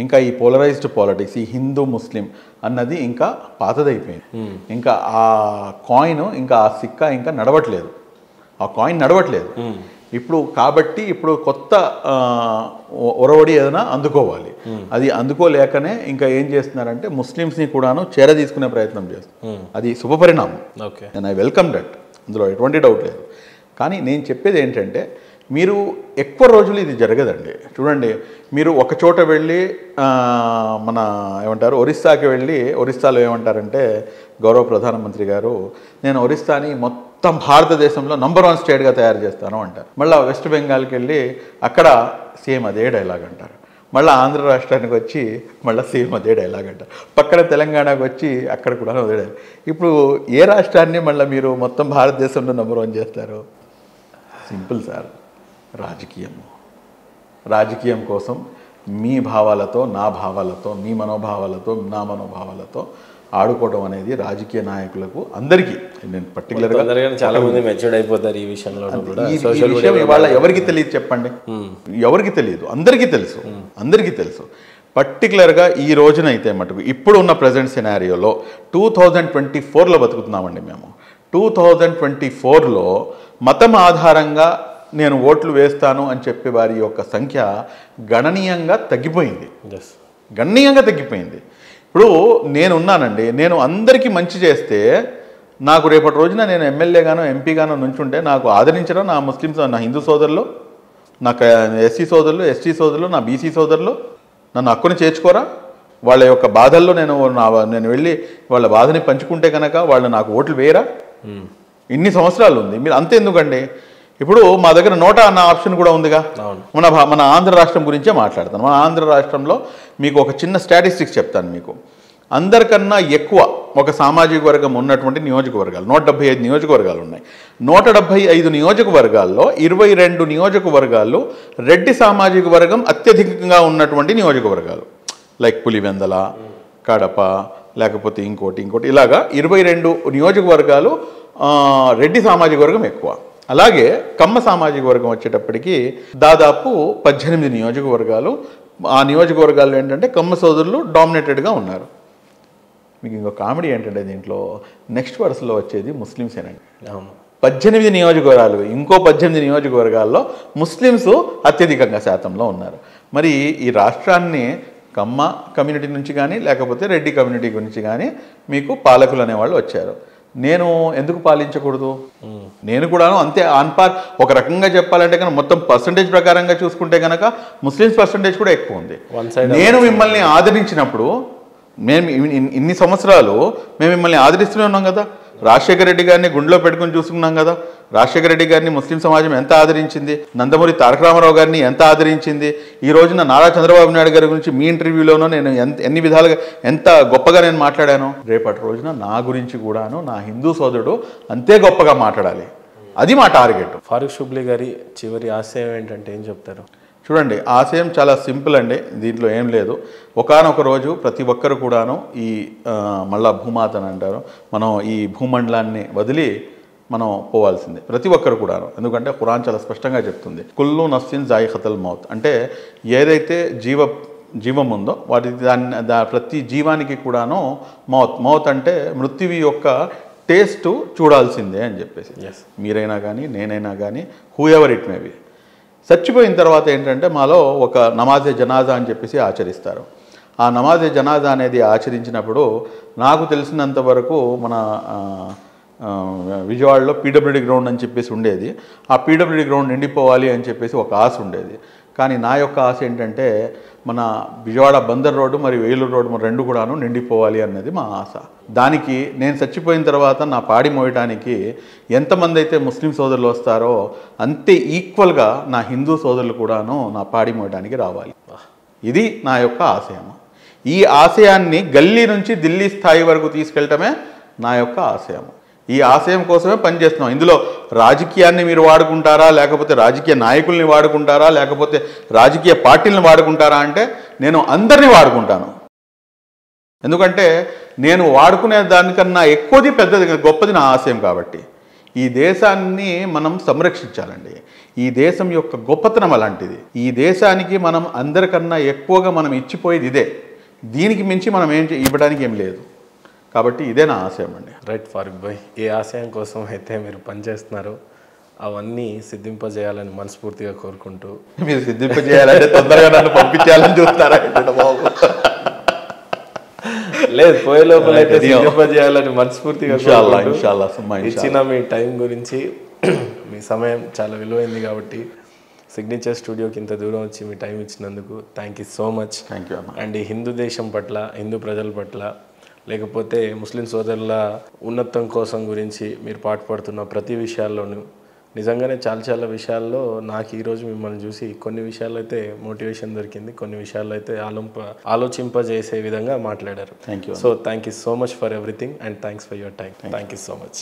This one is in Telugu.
ఇంకా ఈ పోలరైజ్డ్ పాలిటిక్స్, ఈ హిందూ ముస్లిం అన్నది ఇంకా పాతదైపోయింది. ఇంకా ఆ కాయిన్, ఇంకా ఆ సిక్కా ఇంకా నడవట్లేదు, ఆ కాయిన్ నడవట్లేదు ఇప్పుడు. కాబట్టి ఇప్పుడు కొత్త ఒరవడి ఏదైనా అందుకోవాలి. అది అందుకోలేకనే ఇంకా ఏం చేస్తున్నారంటే ముస్లిమ్స్ని కూడాను తీసుకునే ప్రయత్నం చేస్తారు. అది శుభపరిణామం, అండ్ ఐ వెల్కమ్ దట్, అందులో ఎటువంటి డౌట్ లేదు. కానీ నేను చెప్పేది ఏంటంటే మీరు ఎక్కువ రోజులు ఇది జరగదండి. చూడండి, మీరు ఒక చోట వెళ్ళి మన ఏమంటారు ఒరిస్సాకి వెళ్ళి, ఒరిస్సాలో ఏమంటారంటే గౌరవ ప్రధానమంత్రి గారు నేను ఒరిస్సాని మొత్తం భారతదేశంలో నంబర్ 1 స్టేట్గా తయారు చేస్తాను అంటారు. మళ్ళీ వెస్ట్ బెంగాల్కి వెళ్ళి అక్కడ సేమ్ అదే డైలాగ్ అంటారు. మళ్ళీ ఆంధ్ర రాష్ట్రానికి వచ్చి మళ్ళీ సేమ్ అదే డైలాగ్ అంటారు. పక్కన తెలంగాణకు వచ్చి అక్కడ కూడా అదే డైలాగ్. ఇప్పుడు ఏ రాష్ట్రాన్ని మళ్ళీ మీరు మొత్తం భారతదేశంలో నంబర్ 1 చేస్తారు? సింపుల్ సార్, రాజకీయం కోసం మీ భావాలతో, నా భావాలతో, మీ మనోభావాలతో, నా మనోభావాలతో ఆడుకోవడం అనేది రాజకీయ నాయకులకు అందరికీ, నేను పర్టికులర్గా చాలా మంది మెచ్యూర్డ్ అయిపోతారు ఈ విషయంలో. ఇవాళ ఎవరికి తెలియదు చెప్పండి? ఎవరికి తెలియదు? అందరికీ తెలుసు. పర్టికులర్గా ఈ రోజునైతే మటుకు ఇప్పుడు ఉన్న ప్రజెంట్ సినారియోలో 2024లో బతుకుతున్నామండి మేము. 2024లో మతం ఆధారంగా నేను ఓట్లు వేస్తాను అని చెప్పే వారి యొక్క సంఖ్య గణనీయంగా తగ్గిపోయింది. ఇప్పుడు నేనున్నానండి, నేను అందరికీ మంచి చేస్తే నాకు రేపటి రోజున నేను ఎమ్మెల్యేగానో ఎంపీగానో నుంచుంటే నాకు ఆదరించడం నా ముస్లిమ్స్, నా హిందూ సోదరులు, నాకు ఎస్సీ సోదరులు, ఎస్టీ సోదరులు, నా బీసీ సోదరులు నన్ను హక్కుని చేర్చుకోరా? వాళ్ళ యొక్క బాధల్లో నేను వెళ్ళి వాళ్ళ బాధని పంచుకుంటే కనుక వాళ్ళు నాకు ఓట్లు వేయరా? ఇన్ని సంవత్సరాలు ఉంది, మీరు అంతెందుకండి. ఇప్పుడు మా దగ్గర నోటా అన్న ఆప్షన్ కూడా ఉందిగా. మన ఆంధ్ర రాష్ట్రం గురించే మాట్లాడతాను. మన ఆంధ్ర రాష్ట్రంలో మీకు ఒక చిన్న స్టాటిస్టిక్స్ చెప్తాను మీకు. అందరికన్నా ఎక్కువ ఒక సామాజిక వర్గం ఉన్నటువంటి నియోజకవర్గాలు 175 నియోజకవర్గాలు ఉన్నాయి. 175 నియోజకవర్గాల్లో 22 నియోజకవర్గాలు రెడ్డి సామాజిక వర్గం అత్యధికంగా ఉన్నటువంటి నియోజకవర్గాలు, లైక్ పులివెందల, కడప, లేకపోతే ఇంకోటి ఇలాగా 22 నియోజకవర్గాలు రెడ్డి సామాజిక వర్గం ఎక్కువ. అలాగే కమ్మ సామాజిక వర్గం వచ్చేటప్పటికి దాదాపు 18 నియోజకవర్గాలు. ఆ నియోజకవర్గాల్లో ఏంటంటే కమ్మ సోదరులు డామినేటెడ్గా ఉన్నారు. మీకు ఇంకో కామెడీ ఏంటంటే దీంట్లో నెక్స్ట్ వరుసలో వచ్చేది ముస్లిమ్సేనండి. 18 నియోజకవర్గాలు, ఇంకో 18 నియోజకవర్గాల్లో ముస్లిమ్స్ అత్యధికంగా శాతంలో ఉన్నారు. మరి ఈ రాష్ట్రాన్ని కమ్మ కమ్యూనిటీ నుంచి కానీ లేకపోతే రెడ్డి కమ్యూనిటీ నుంచి కానీ మీకు పాలకులు అనేవాళ్ళు వచ్చారు. నేను ఎందుకు పాలించకూడదు? నేను కూడాను అంతే ఆన్పార్. ఒక రకంగా చెప్పాలంటే కనుక మొత్తం పర్సంటేజ్ ప్రకారంగా చూసుకుంటే కనుక ముస్లిమ్స్ పర్సంటేజ్ కూడా ఎక్కువ ఉంది. నేను మిమ్మల్ని ఆదరించినప్పుడు, మేము ఇన్ని సంవత్సరాలు మేము మిమ్మల్ని ఆదరిస్తూనే ఉన్నాం కదా. రాజశేఖర రెడ్డి గారిని గుండెలో పెట్టుకుని చూసుకున్నాం కదా. రాజశేఖర రెడ్డి గారిని ముస్లిం సమాజం ఎంత ఆదరించింది, నందమూరి తారక రామారావు గారిని ఎంత ఆదరించింది. ఈ రోజున నారా చంద్రబాబు నాయుడు గారి గురించి మీ ఇంటర్వ్యూలోనూ నేను ఎన్ని విధాలుగా ఎంత గొప్పగా నేను మాట్లాడాను. రేపటి రోజున నా గురించి కూడాను నా హిందూ సోదరుడు అంతే గొప్పగా మాట్లాడాలి. అది మా టార్గెట్. ఫారూక్ షుబ్లీ గారి చివరి ఆశయం ఏంటంటే ఏం చెప్తారు? చూడండి, ఆశయం చాలా సింపుల్ అండి, దీంట్లో ఏం లేదు. ఒకానొక రోజు ప్రతి ఒక్కరు కూడాను ఈ మళ్ళా భూమాత అని అంటారు, మనం ఈ భూమండలాన్ని వదిలి మనం పోవాల్సిందే ప్రతి ఒక్కరు కూడాను. ఎందుకంటే ఖురాన్ చాలా స్పష్టంగా చెప్తుంది, కుల్లు నఫ్సిన్ జాయిఖతుల్ మౌత్. అంటే ఏదైతే జీవం ఉందో ప్రతి జీవానికి కూడాను మౌత్ అంటే మృత్యువు యొక్క టేస్ట్ చూడాల్సిందే అని చెప్పేసి. మీరైనా కానీ నేనైనా కానీ who ever it may be. చచ్చిపోయిన తర్వాత ఏంటంటే మాలో ఒక నమాజే జనాజా అని చెప్పేసి ఆచరిస్తారు. ఆ నమాజే జనాజా అనేది ఆచరించినప్పుడు నాకు తెలిసినంత వరకు మన విజయవాడలో పీడబ్ల్యూడీ గ్రౌండ్ అని చెప్పేసి ఉండేది. ఆ పీడబ్ల్యూడీ గ్రౌండ్ నిండిపోవాలి అని చెప్పేసి ఒక ఆశ ఉండేది. కానీ నా యొక్క ఆశ ఏంటంటే మన విజయవాడ బందర్ రోడ్డు మరియు వేలూరు రోడ్డు రెండు కూడాను నిండిపోవాలి అన్నది మా ఆశ. దానికి నేను చచ్చిపోయిన తర్వాత నా పాడి మోయటానికి ఎంతమంది అయితే ముస్లిం సోదరులు వస్తారో అంతే ఈక్వల్గా నా హిందూ సోదరులు కూడాను నా పాడి మోయటానికి రావాలి. ఇది నా యొక్క ఆశయం. ఈ ఆశయాన్ని గల్లీ నుంచి ఢిల్లీ స్థాయి వరకు తీసుకెళ్ళటమే నా యొక్క ఆశయం. ఈ ఆశయం కోసమే పనిచేస్తున్నాం. ఇందులో రాజకీయాన్ని మీరు వాడుకుంటారా, లేకపోతే రాజకీయ నాయకుల్ని వాడుకుంటారా, లేకపోతే రాజకీయ పార్టీలను వాడుకుంటారా అంటే నేను అందరినీ వాడుకుంటాను. ఎందుకంటే నేను వాడుకునే దానికన్నా ఎక్కువది పెద్దది గొప్పది నా ఆశయం. కాబట్టి ఈ దేశాన్ని మనం సంరక్షించాలండి. ఈ దేశం యొక్క గొప్పతనం అలాంటిది. ఈ దేశానికి మనం అందరికన్నా ఎక్కువగా మనం ఇచ్చిపోయేది ఇదే. దీనికి మించి మనం ఇవ్వడానికి ఏం లేదు. కాబట్టి ఇదే నా ఆశయం అండి. రైట్ ఫారూక్ భాయ్, ఏ ఆశయం కోసం అయితే మీరు పనిచేస్తున్నారో అవన్నీ సిద్ధింపజేయాలని మనస్ఫూర్తిగా కోరుకుంటూ. మీరు సిద్ధింపజేయాలంటే తొందరగా నన్ను పంపించాలని చూస్తారా బాబు? లేదు, పోయే లోపల అయితే సిద్ధింపజేయాలని మనస్ఫూర్తిగా ఇచ్చిన మీ టైం గురించి. మీ సమయం చాలా విలువైంది కాబట్టి సిగ్నేచర్ స్టూడియోకి ఇంత దూరం వచ్చి మీ టైం ఇచ్చినందుకు thank you so much. Thank you అన్న. అండ్ ఈ హిందూ దేశం పట్ల, హిందూ ప్రజల పట్ల, లేకపోతే ముస్లిం సోదరుల ఉన్నతం కోసం గురించి మీరు పాటుపడుతున్న ప్రతి విషయాల్లోనూ నిజంగానే చాలా చాలా విషయాల్లో నాకు ఈరోజు మిమ్మల్ని చూసి కొన్ని విషయాల్లో అయితే మోటివేషన్ దొరికింది, కొన్ని విషయాల్లో అయితే ఆలోచింపజేసే విధంగా మాట్లాడారు. Thank you. So thank you so much for everything and thanks for your time. Thank you so much.